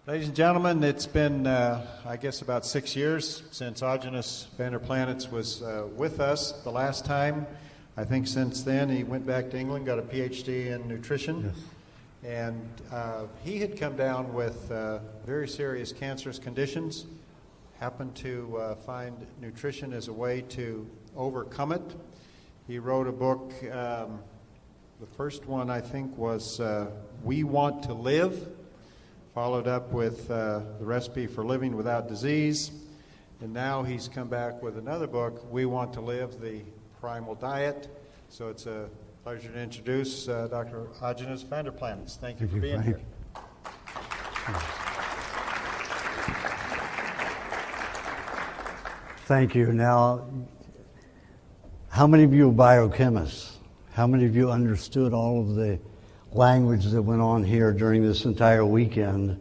Ladies and gentlemen, it's been, I guess, about 6 years since Aajonus Vonderplanitz was with us the last time. I think since then he went back to England, got a PhD in nutrition. Yes. And he had come down with very serious cancerous conditions, happened to find nutrition as a way to overcome it. He wrote a book, the first one I think was We Want to Live, followed up with the recipe for living without disease. And now he's come back with another book, We Want to Live, the Primal Diet. So it's a pleasure to introduce Dr. Aajonus Vonderplanitz. Thank you for being here. Thank you. Now, how many of you are biochemists? How many of you understood all of the language that went on here during this entire weekend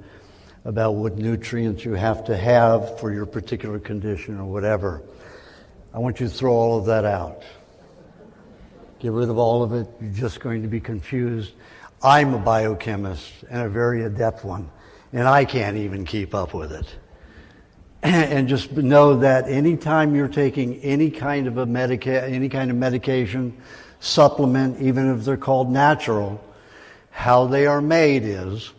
about what nutrients you have to have for your particular condition or whatever? I want you to throw all of that out. Get rid of all of it. You're just going to be confused. I'm a biochemist and a very adept one, and I can't even keep up with it. And just know that anytime you're taking any kind of medication, supplement, even if they're called natural, how they are made is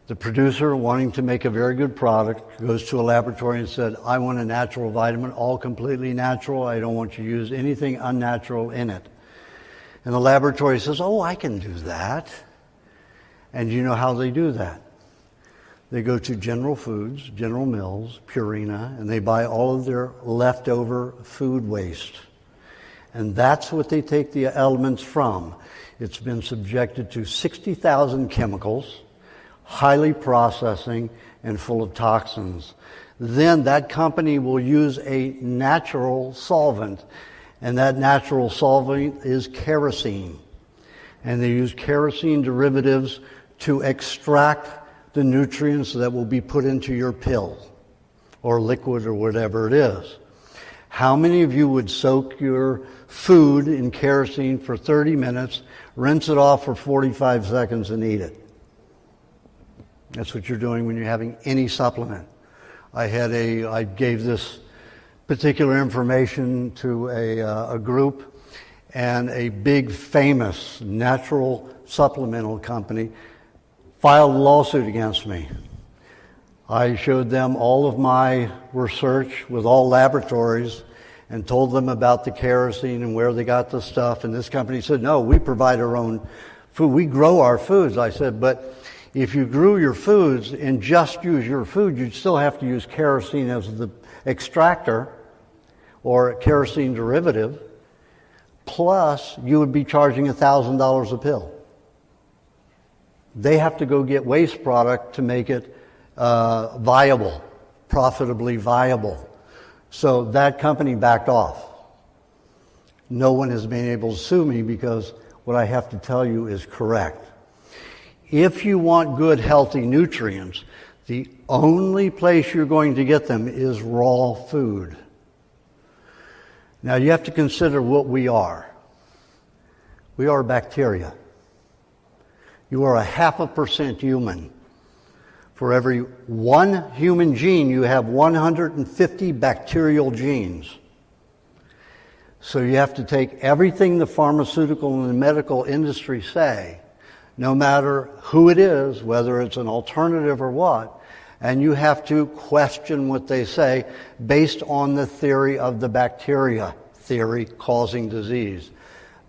the producer, wanting to make a very good product, goes to a laboratory and said, I want a natural vitamin, all completely natural. I don't want you to use anything unnatural in it. And the laboratory says, oh, I can do that. And you know how they do that? They go to General Foods, General Mills, Purina, and they buy all of their leftover food waste. And that's what they take the elements from. It's been subjected to 60,000 chemicals, highly processing, and full of toxins. Then that company will use a natural solvent, and that natural solvent is kerosene. And they use kerosene derivatives to extract the nutrients that will be put into your pill or liquid or whatever it is. How many of you would soak your food in kerosene for 30 minutes, rinse it off for 45 seconds, and eat it? That's what you're doing when you're having any supplement. I gave this particular information to a group, and a big famous natural supplemental company filed a lawsuit against me. I showed them all of my research with all laboratories and told them about the kerosene and where they got the stuff. And this company said, no, we provide our own food. We grow our foods. I said, but if you grew your foods and just use your food, you'd still have to use kerosene as the extractor or kerosene derivative. Plus, you would be charging $1,000 a pill. They have to go get waste product to make it viable, profitably viable. So that company backed off. No one has been able to sue me because what I have to tell you is correct. If you want good, healthy nutrients, the only place you're going to get them is raw food. Now you have to consider what we are. We are bacteria. You are 0.5% human. For every one human gene, you have 150 bacterial genes. So you have to take everything the pharmaceutical and the medical industry say, no matter who it is, whether it's an alternative or what, and you have to question what they say based on the theory of the bacteria theory causing disease.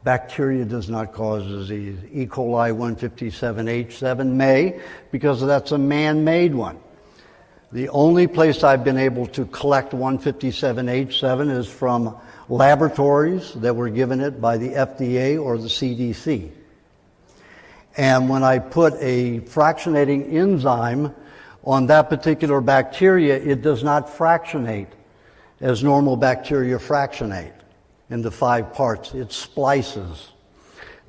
Bacteria does not cause disease. E. coli 157H7 may, because that's a man-made one. The only place I've been able to collect 157H7 is from laboratories that were given it by the FDA or the CDC. And when I put a fractionating enzyme on that particular bacteria, it does not fractionate as normal bacteria fractionate into 5 parts. It splices.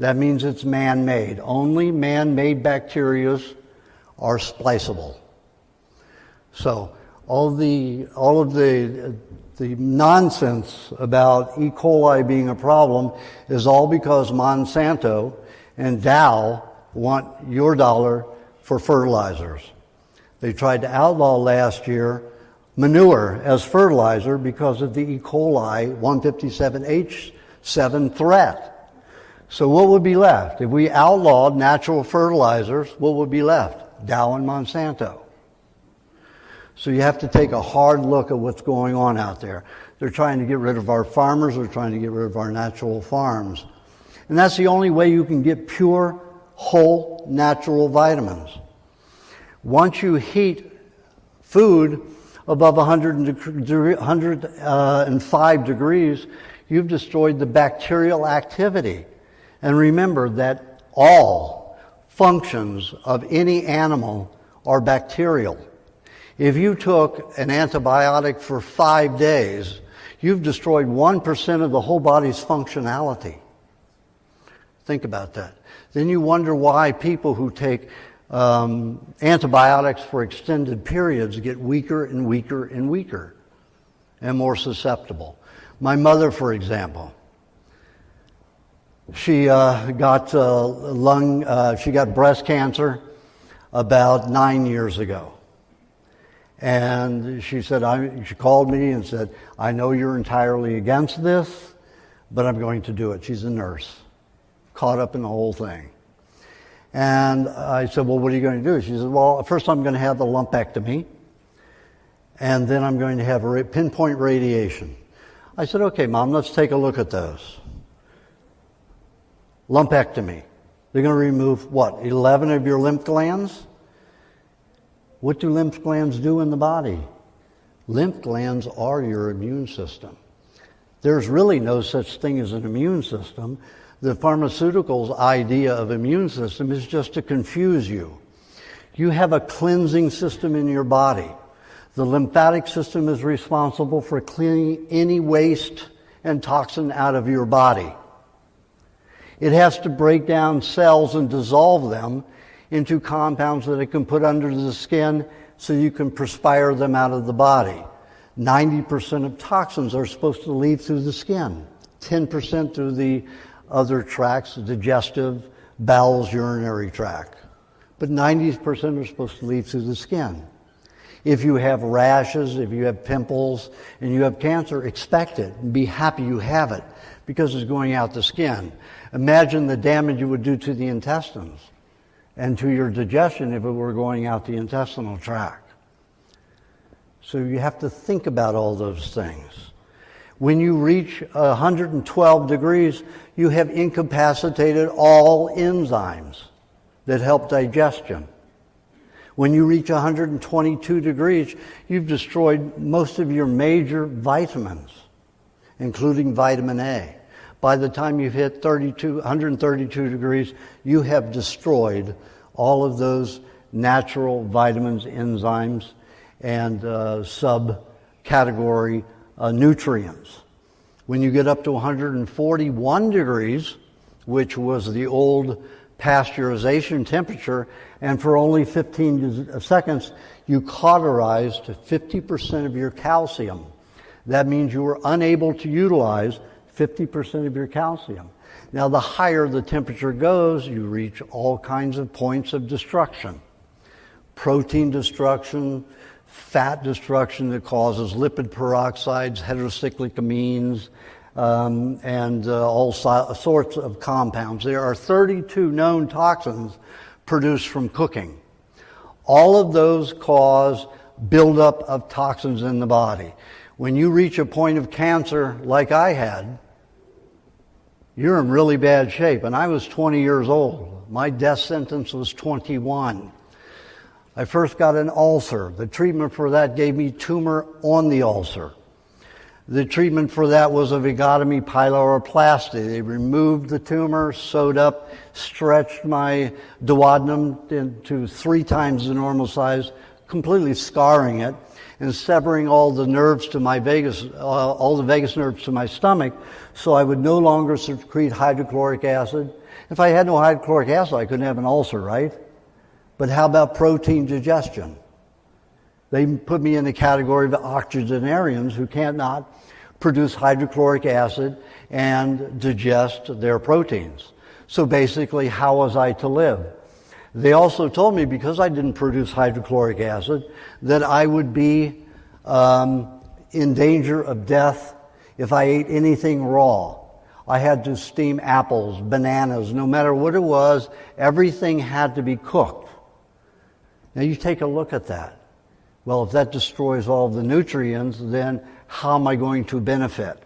That means it's man-made. Only man-made bacteria are spliceable. So all of the nonsense about E. coli being a problem is all because Monsanto and Dow want your dollar for fertilizers. They tried to outlaw last year manure as fertilizer because of the E. coli 157H7 threat. So what would be left? If we outlawed natural fertilizers, what would be left? Dow and Monsanto. So you have to take a hard look at what's going on out there. They're trying to get rid of our farmers. They're trying to get rid of our natural farms. And that's the only way you can get pure, whole, natural vitamins. Once you heat food above 105 degrees, you've destroyed the bacterial activity. And remember that all functions of any animal are bacterial. If you took an antibiotic for 5 days, you've destroyed 1% of the whole body's functionality. Think about that. Then you wonder why people who take antibiotics for extended periods get weaker and weaker and weaker and more susceptible. My mother, for example, she got breast cancer about 9 years ago. And she said, she called me and said, I know you're entirely against this, but I'm going to do it. She's a nurse, caught up in the whole thing. And I said, well, what are you going to do? She said, well, first I'm going to have the lumpectomy, and then I'm going to have pinpoint radiation. I said, okay, Mom, let's take a look at those. Lumpectomy. They're going to remove, 11 of your lymph glands? What do lymph glands do in the body? Lymph glands are your immune system. There's really no such thing as an immune system. The pharmaceuticals' idea of immune system is just to confuse you. You have a cleansing system in your body. The lymphatic system is responsible for cleaning any waste and toxin out of your body. It has to break down cells and dissolve them into compounds that it can put under the skin so you can perspire them out of the body. 90% of toxins are supposed to leave through the skin, 10% through the other tracts, digestive, bowels, urinary tract. But 90% are supposed to leave through the skin. If you have rashes, if you have pimples, and you have cancer, expect it and be happy you have it because it's going out the skin. Imagine the damage it would do to the intestines and to your digestion if it were going out the intestinal tract. So you have to think about all those things. When you reach 112 degrees, you have incapacitated all enzymes that help digestion. When you reach 122 degrees, you've destroyed most of your major vitamins, including vitamin A. By the time you've hit 132 degrees, you have destroyed all of those natural vitamins, enzymes, and subcategory nutrients. When you get up to 141 degrees, which was the old pasteurization temperature, and for only 15 seconds, you cauterized 50% of your calcium. That means you were unable to utilize 50% of your calcium. Now, the higher the temperature goes, you reach all kinds of points of destruction. Protein destruction, fat destruction that causes lipid peroxides, heterocyclic amines, and all sorts of compounds. There are 32 known toxins produced from cooking. All of those cause buildup of toxins in the body. When you reach a point of cancer like I had, you're in really bad shape. And I was 20 years old. My death sentence was 21. I first got an ulcer. The treatment for that gave me tumor on the ulcer. The treatment for that was a vagotomy pyloroplasty. They removed the tumor, sewed up, stretched my duodenum into 3 times the normal size, completely scarring it, and severing all the nerves to my all the vagus nerves to my stomach, so I would no longer secrete hydrochloric acid. If I had no hydrochloric acid, I couldn't have an ulcer, right? But how about protein digestion? They put me in the category of octogenarians who cannot produce hydrochloric acid and digest their proteins. So basically, how was I to live? They also told me, because I didn't produce hydrochloric acid, that I would be in danger of death if I ate anything raw. I had to steam apples, bananas, no matter what it was, everything had to be cooked. Now you take a look at that. Well, if that destroys all the nutrients, then how am I going to benefit?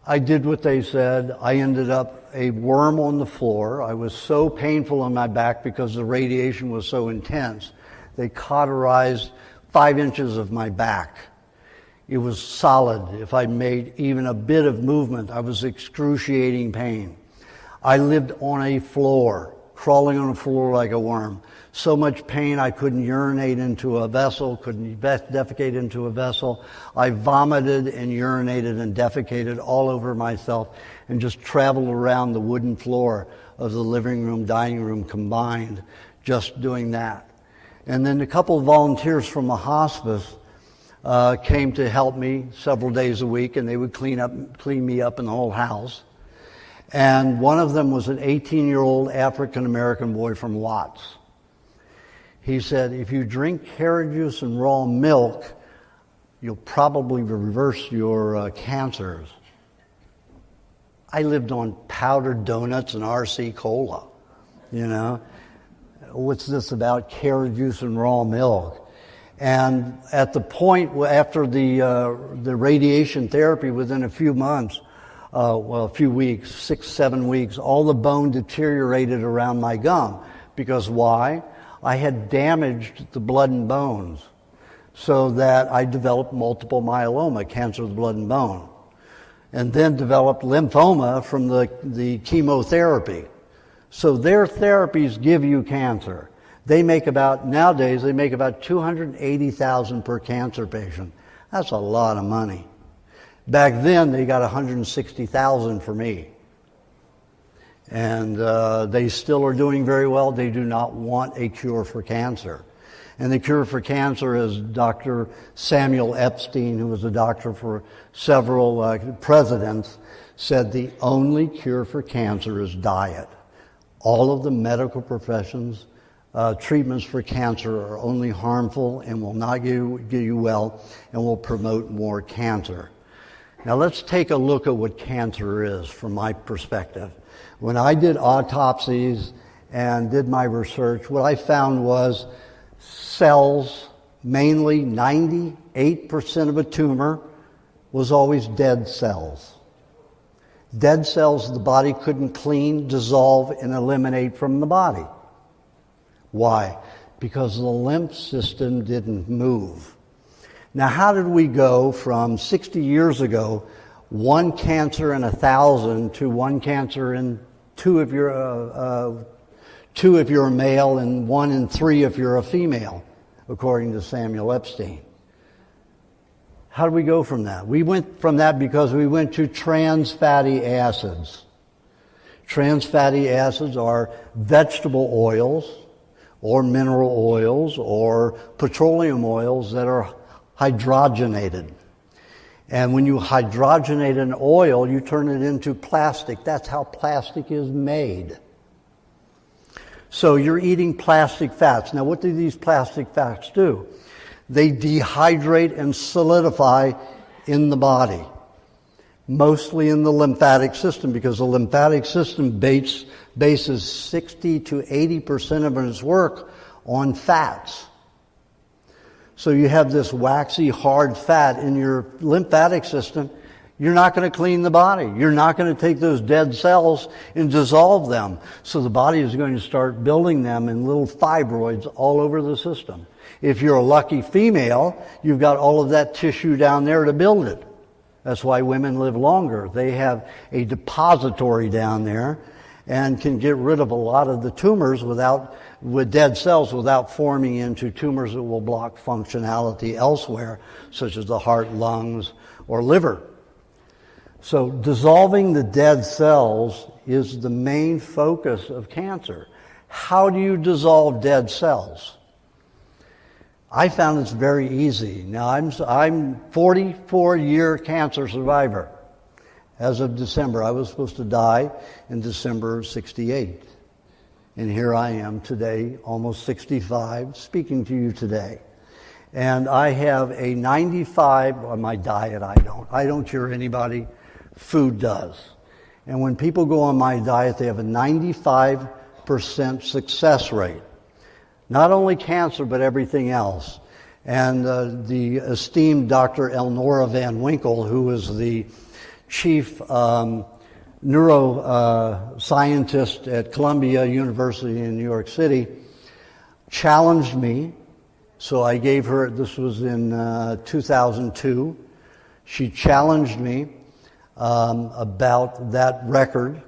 I did what they said. I ended up a worm on the floor. I was so painful on my back because the radiation was so intense. They cauterized 5 inches of my back. It was solid. If I made even a bit of movement, I was excruciating pain. I lived on a floor, crawling on a floor like a worm. So much pain I couldn't urinate into a vessel, couldn't defecate into a vessel. I vomited and urinated and defecated all over myself and just traveled around the wooden floor of the living room, dining room combined, just doing that. And then a couple of volunteers from the hospice came to help me several days a week, and they would clean me up in the whole house. And one of them was an 18-year-old African-American boy from Watts. He said, if you drink carrot juice and raw milk, you'll probably reverse your cancers. I lived on powdered donuts and RC Cola, you know. What's this about carrot juice and raw milk? And at the point after the radiation therapy, within a few months, a few weeks, 6-7 weeks, all the bone deteriorated around my gum. Because why? I had damaged the blood and bones, so that I developed multiple myeloma, cancer of the blood and bone, and then developed lymphoma from the chemotherapy. So their therapies give you cancer. Nowadays they make about $280,000 per cancer patient. That's a lot of money. Back then they got $160,000 for me. And they still are doing very well. They do not want a cure for cancer. And the cure for cancer, as Dr. Samuel Epstein, who was a doctor for several presidents, said the only cure for cancer is diet. All of the medical professions, treatments for cancer are only harmful and will not get you well and will promote more cancer. Now let's take a look at what cancer is from my perspective. When I did autopsies and did my research, what I found was cells, mainly 98% of a tumor, was always dead cells. Dead cells the body couldn't clean, dissolve, and eliminate from the body. Why? Because the lymph system didn't move. Now, how did we go from 60 years ago, 1 cancer in 1,000 to 1 cancer in 2 if you're a male and 1 in 3 if you're a female, according to Samuel Epstein? How did we go from that? We went from that because we went to trans fatty acids. Trans fatty acids are vegetable oils or mineral oils or petroleum oils that are hydrogenated. And when you hydrogenate an oil, you turn it into plastic. That's how plastic is made. So you're eating plastic fats. Now, what do these plastic fats do? They dehydrate and solidify in the body, mostly in the lymphatic system, because the lymphatic system bases 60 to 80% of its work on fats. So you have this waxy, hard fat in your lymphatic system. You're not going to clean the body. You're not going to take those dead cells and dissolve them. So the body is going to start building them in little fibroids all over the system. If you're a lucky female, you've got all of that tissue down there to build it. That's why women live longer. They have a depository down there and can get rid of a lot of the tumors with dead cells without forming into tumors that will block functionality elsewhere, such as the heart, lungs, or liver. So dissolving the dead cells is the main focus of cancer. How do you dissolve dead cells? I found it's very easy. Now, I'm 44-year cancer survivor. As of December, I was supposed to die in December of '68. And here I am today, almost 65, speaking to you today. And I have a 95 on my diet. I don't cure anybody. Food does. And when people go on my diet, they have a 95% success rate. Not only cancer, but everything else. And the esteemed Dr. Elnora Van Winkle, who is the chief neuroscientist at Columbia University in New York City, challenged me. So I gave her, this was in 2002, she challenged me about that record.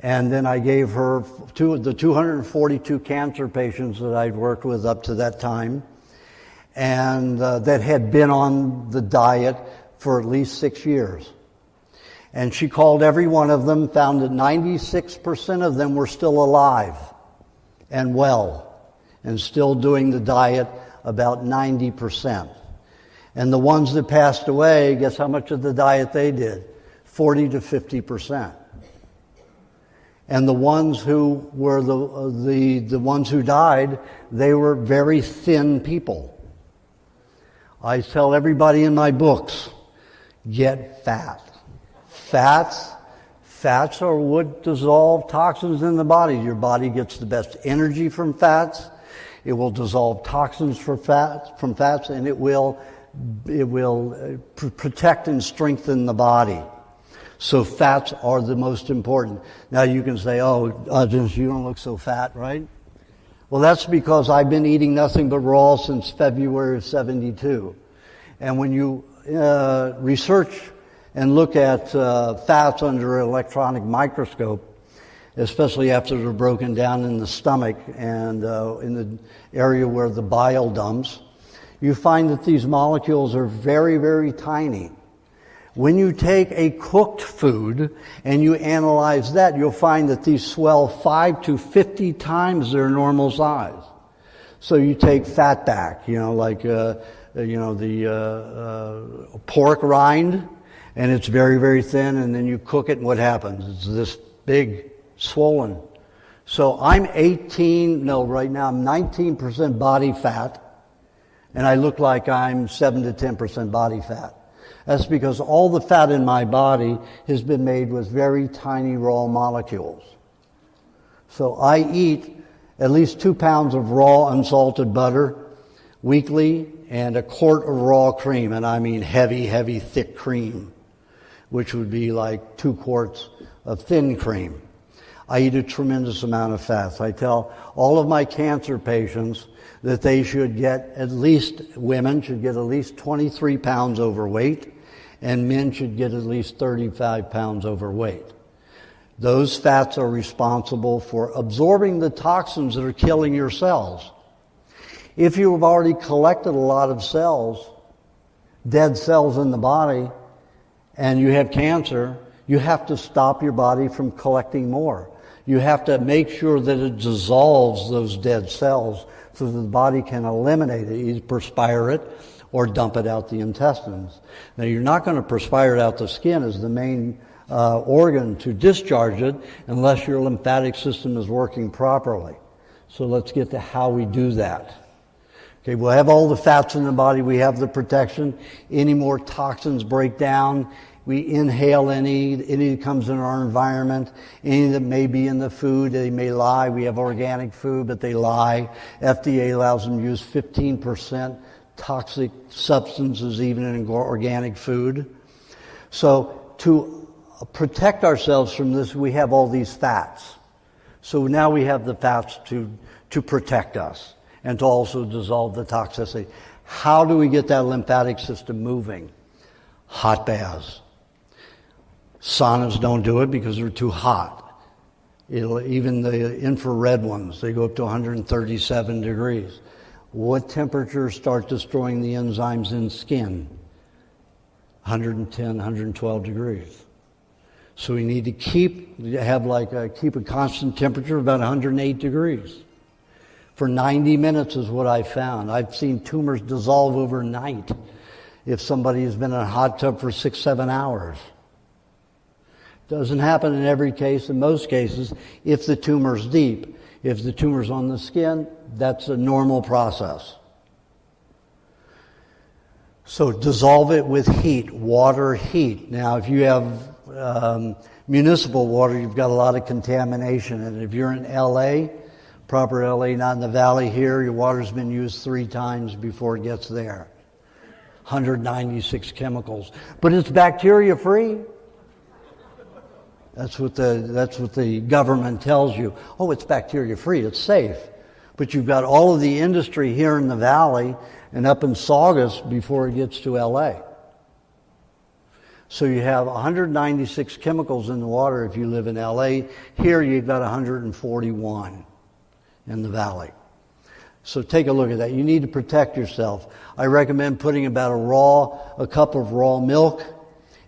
And then I gave her the 242 cancer patients that I'd worked with up to that time, and that had been on the diet for at least 6 years. And she called every one of them, found that 96% of them were still alive and well, and still doing the diet about 90%. And the ones that passed away, guess how much of the diet they did? 40 to 50%. And the ones who were the ones who died, they were very thin people. I tell everybody in my books, get fat. Fats are what dissolve toxins in the body. Your body gets the best energy from fats. It will dissolve toxins from fats, and it will protect and strengthen the body. So fats are the most important. Now you can say, oh, Aajonus, you don't look so fat, right? Well, that's because I've been eating nothing but raw since February of 72. And when you research and look at fats under an electronic microscope, especially after they're broken down in the stomach and in the area where the bile dumps, you find that these molecules are very, very tiny. When you take a cooked food and you analyze that, you'll find that these swell 5 to 50 times their normal size. So you take fat back, like the pork rind, and it's very, very thin, and then you cook it, and what happens? It's this big, swollen. So right now I'm 19% body fat, and I look like I'm 7 to 10% body fat. That's because all the fat in my body has been made with very tiny raw molecules. So I eat at least 2 pounds of raw unsalted butter weekly and a quart of raw cream, and I mean heavy, heavy, thick cream, which would be like 2 quarts of thin cream. I eat a tremendous amount of fats. I tell all of my cancer patients that they should get women should get at least 23 pounds overweight, and men should get at least 35 pounds overweight. Those fats are responsible for absorbing the toxins that are killing your cells. If you have already collected a lot of cells, dead cells in the body, and you have cancer, you have to stop your body from collecting more. You have to make sure that it dissolves those dead cells so that the body can eliminate it, either perspire it or dump it out the intestines. Now, you're not going to perspire it out the skin as the main organ to discharge it unless your lymphatic system is working properly. So let's get to how we do that. Okay, we'll have all the fats in the body. We have the protection. Any more toxins break down. We inhale any that comes in our environment, any that may be in the food. They may lie. We have organic food, but they lie. FDA allows them to use 15% toxic substances even in organic food. So to protect ourselves from this, we have all these fats. So now we have the fats to protect us and to also dissolve the toxicity. How do we get that lymphatic system moving? Hot baths. Saunas don't do it because they're too hot. Even the infrared ones, they go up to 137 degrees. What temperatures start destroying the enzymes in skin? 110, 112 degrees. So we need to keep a constant temperature of about 108 degrees. For 90 minutes is what I found. I've seen tumors dissolve overnight if somebody has been in a hot tub for 6-7 hours. Doesn't happen in every case. In most cases, if the tumor's deep, If the tumor's on the skin, that's a normal process. So dissolve it with heat, water, heat. Now, if you have municipal water, you've got a lot of contamination. And if you're in LA, proper LA, not in the valley here, your water's been used 3 times before it gets there. 196 chemicals. But it's bacteria free. That's what the government tells you. Oh, it's bacteria free, it's safe. But you've got all of the industry here in the valley and up in Saugus before it gets to LA. So you have 196 chemicals in the water if you live in LA. Here you've got 141 in the valley. So take a look at that. You need to protect yourself. I recommend putting about a cup of raw milk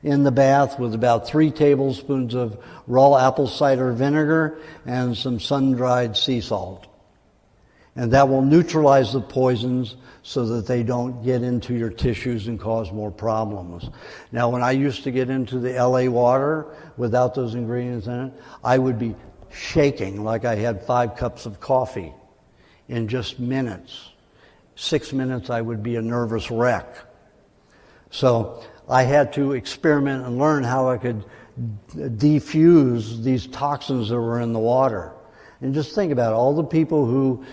in the bath with about 3 tablespoons of raw apple cider vinegar and some sun-dried sea salt. And that will neutralize the poisons so that they don't get into your tissues and cause more problems. Now, when I used to get into the LA water without those ingredients in it, I would be shaking like I had 5 cups of coffee in just minutes. 6 minutes, I would be a nervous wreck. So I had to experiment and learn how I could defuse these toxins that were in the water. And just think about it, all the people who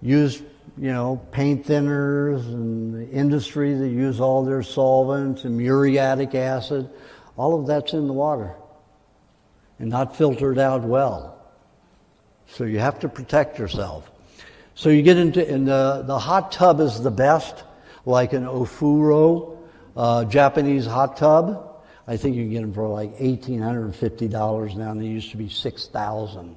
use, paint thinners and the industry that use all their solvents and muriatic acid, all of that's in the water and not filtered out well. So you have to protect yourself. So you get into, and the hot tub is the best, like an Ofuro Japanese hot tub. I think you can get them for like $1,850 now, and they used to be $6,000.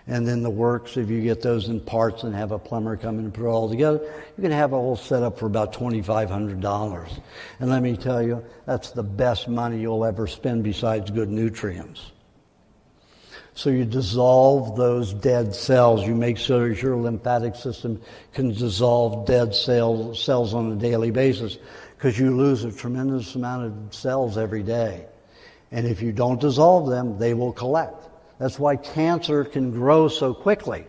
And then the works, if you get those in parts and have a plumber come in and put it all together, you can have a whole setup for about $2,500. And let me tell you, that's the best money you'll ever spend besides good nutrients. So you dissolve those dead cells. You make sure your lymphatic system can dissolve dead cells on a daily basis, because you lose a tremendous amount of cells every day. And if you don't dissolve them, they will collect. That's why cancer can grow so quickly.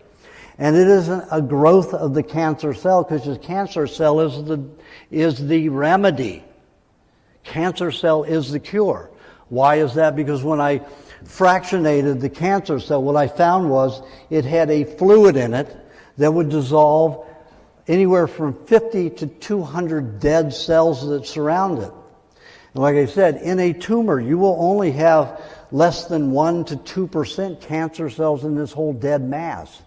And it isn't a growth of the cancer cell, because the cancer cell is the remedy. Cancer cell is the cure. Why is that? Because when I fractionated the cancer cell, what I found was it had a fluid in it that would dissolve anywhere from 50 to 200 dead cells that surround it. And like I said, in a tumor, you will only have less than 1 to 2% cancer cells in this whole dead mass.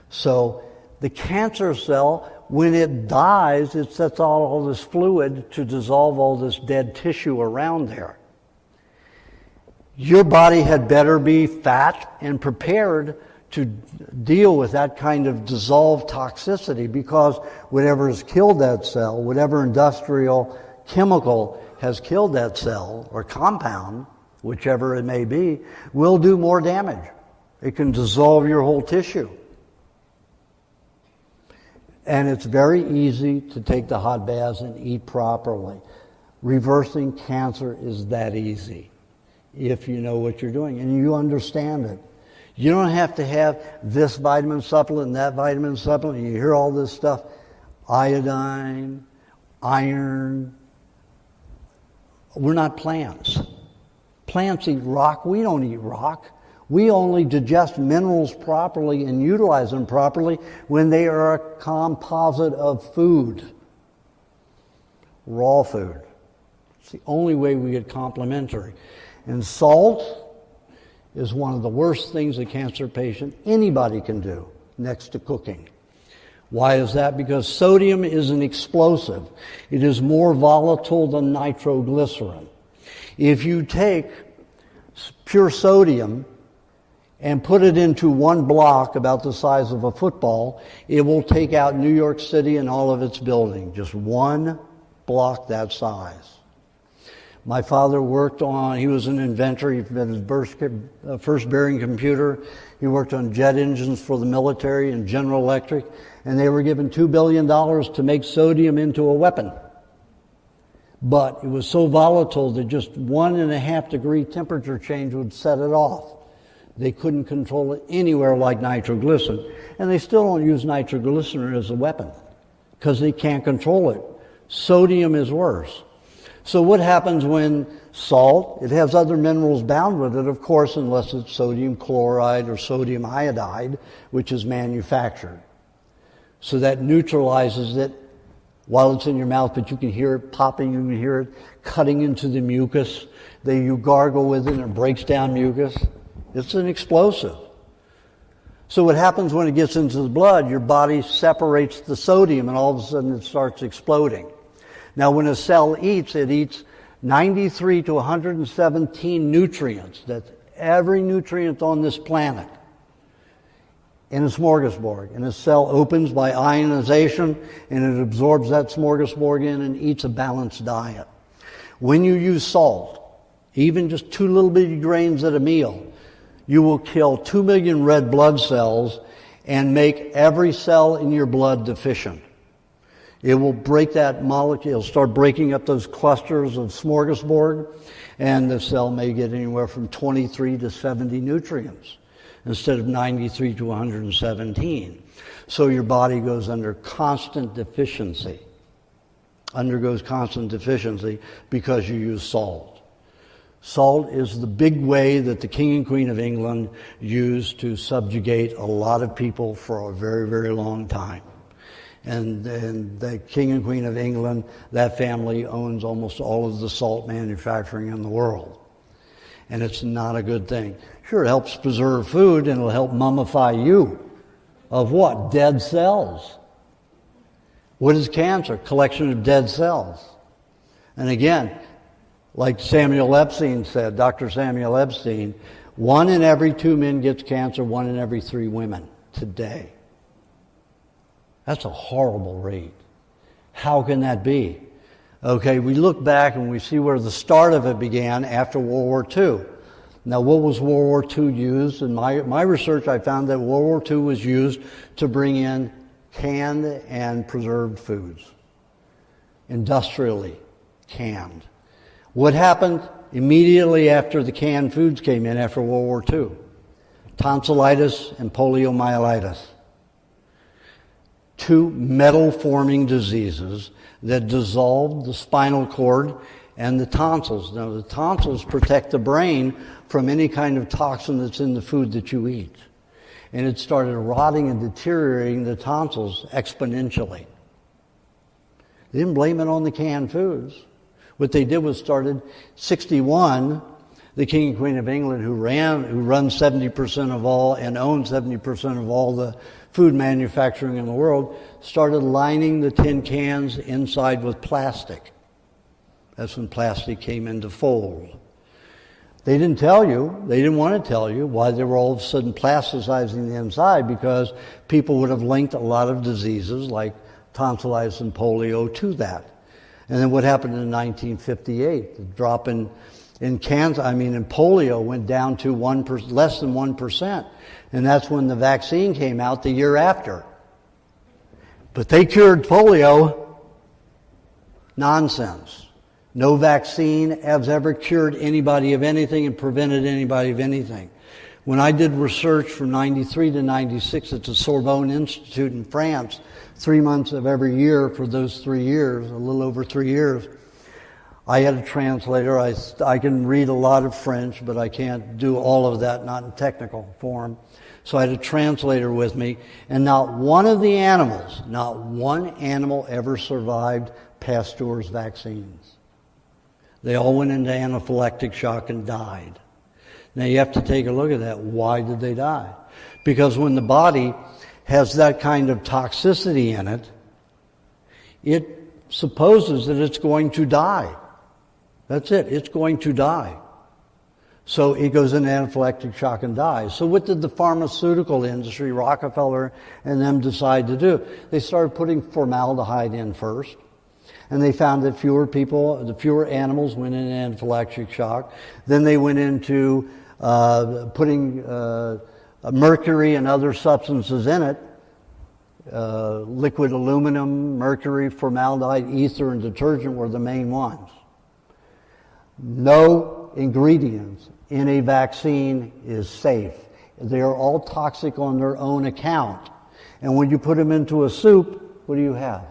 So the cancer cell, when it dies, it sets out all this fluid to dissolve all this dead tissue around there. Your body had better be fat and prepared to deal with that kind of dissolved toxicity, because whatever has killed that cell, whatever industrial chemical has killed that cell or compound, whichever it may be, will do more damage. It can dissolve your whole tissue. And it's very easy to take the hot baths and eat properly. Reversing cancer is that easy if you know what you're doing and you understand it. You don't have to have this vitamin supplement and that vitamin supplement. You hear all this stuff, iodine, iron. We're not plants. Plants eat rock. We don't eat rock. We only digest minerals properly and utilize them properly when they are a composite of food. Raw food. It's the only way we get complementary. And salt is one of the worst things a cancer patient, anybody can do, next to cooking. Why is that? Because sodium is an explosive. It is more volatile than nitroglycerin. If you take pure sodium and put it into one block about the size of a football, it will take out New York City and all of its buildings. Just one block that size. My father he was an inventor. He had his first bearing computer. He worked on jet engines for the military and General Electric, and they were given $2 billion to make sodium into a weapon. But it was so volatile that just 1.5 degree temperature change would set it off. They couldn't control it anywhere like nitroglycerin. And they still don't use nitroglycerin as a weapon because they can't control it. Sodium is worse. So what happens when salt, it has other minerals bound with it, of course, unless it's sodium chloride or sodium iodide, which is manufactured. So that neutralizes it while it's in your mouth, but you can hear it popping, you can hear it cutting into the mucus. You gargle with it and it breaks down mucus. It's an explosive. So what happens when it gets into the blood, your body separates the sodium and all of a sudden it starts exploding. Now when a cell eats, it eats 93 to 117 nutrients. That's every nutrient on this planet in a smorgasbord. And a cell opens by ionization and it absorbs that smorgasbord in and eats a balanced diet. When you use salt, even just 2 little bitty grains at a meal, you will kill 2 million red blood cells and make every cell in your blood deficient. It will break that molecule, it'll start breaking up those clusters of smorgasbord, and the cell may get anywhere from 23 to 70 nutrients instead of 93 to 117. So your body goes under constant deficiency, undergoes constant deficiency because you use salt. Salt is the big way that the King and Queen of England used to subjugate a lot of people for a very, very long time. And the King and Queen of England, that family owns almost all of the salt manufacturing in the world. And it's not a good thing. Sure, it helps preserve food and it'll help mummify you. Of what? Dead cells. What is cancer? Collection of dead cells. And again, like Samuel Epstein said, Dr. Samuel Epstein, 1 in every 2 men gets cancer, 1 in every 3 women today. That's a horrible rate. How can that be? Okay, we look back and we see where the start of it began after World War II. Now, what was World War II used? In my research, I found that World War II was used to bring in canned and preserved foods. Industrially canned. What happened immediately after the canned foods came in after World War II? Tonsillitis and poliomyelitis. 2 metal-forming diseases that dissolved the spinal cord and the tonsils. Now, the tonsils protect the brain from any kind of toxin that's in the food that you eat. And it started rotting and deteriorating the tonsils exponentially. They didn't blame it on the canned foods. What they did was started 61, the King and Queen of England, who run 70% of all and own 70% of all the food manufacturing in the world, started lining the tin cans inside with plastic. That's when plastic came into fold. They didn't tell you, they didn't want to tell you why they were all of a sudden plasticizing the inside, because people would have linked a lot of diseases like tonsillitis and polio to that. And then what happened in 1958? The drop in polio went down to less than 1%. And that's when the vaccine came out the year after. But they cured polio. Nonsense. No vaccine has ever cured anybody of anything and prevented anybody of anything. When I did research from 93 to 96 at the Sorbonne Institute in France, 3 months of every year for those 3 years, a little over 3 years, I had a translator. I can read a lot of French, but I can't do all of that, not in technical form. So I had a translator with me, and not one animal ever survived Pasteur's vaccines. They all went into anaphylactic shock and died. Now you have to take a look at that. Why did they die? Because when the body has that kind of toxicity in it, it supposes that it's going to die. That's it. It's going to die. So it goes into anaphylactic shock and dies. So what did the pharmaceutical industry, Rockefeller and them, decide to do? They started putting formaldehyde in first. And they found that the fewer animals went into anaphylactic shock. Then they went into putting mercury and other substances in it. Liquid aluminum, mercury, formaldehyde, ether, and detergent were the main ones. No ingredients in a vaccine is safe. They are all toxic on their own account. And when you put them into a soup, what do you have?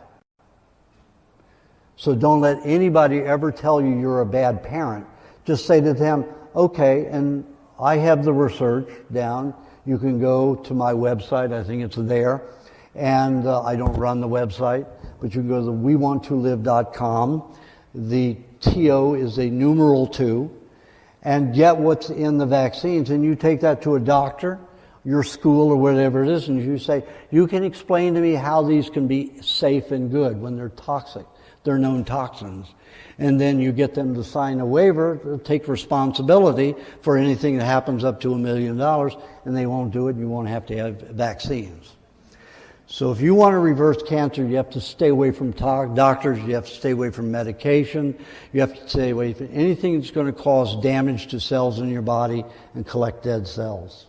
So don't let anybody ever tell you you're a bad parent. Just say to them, okay, and I have the research down. You can go to my website. I think it's there. And I don't run the website, but you can go to the WeWantToLive.com. The TO is a numeral 2. And get what's in the vaccines. And you take that to a doctor, your school, or whatever it is, and you say, you can explain to me how these can be safe and good when they're toxic. They're known toxins. And then you get them to sign a waiver to take responsibility for anything that happens up to $1 million, and they won't do it, and you won't have to have vaccines. So if you want to reverse cancer, you have to stay away from doctors, you have to stay away from medication, you have to stay away from anything that's going to cause damage to cells in your body and collect dead cells.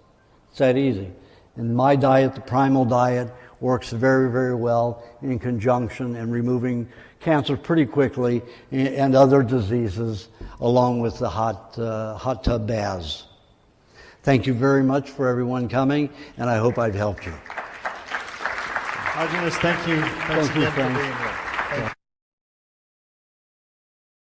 It's that easy. And my diet, the primal diet, works very, very well in conjunction and removing cancer pretty quickly and other diseases along with the hot tub baths. Thank you very much for everyone coming, and I hope I've helped you. Aajonus, thank you. Thanks again for being here. Thank you.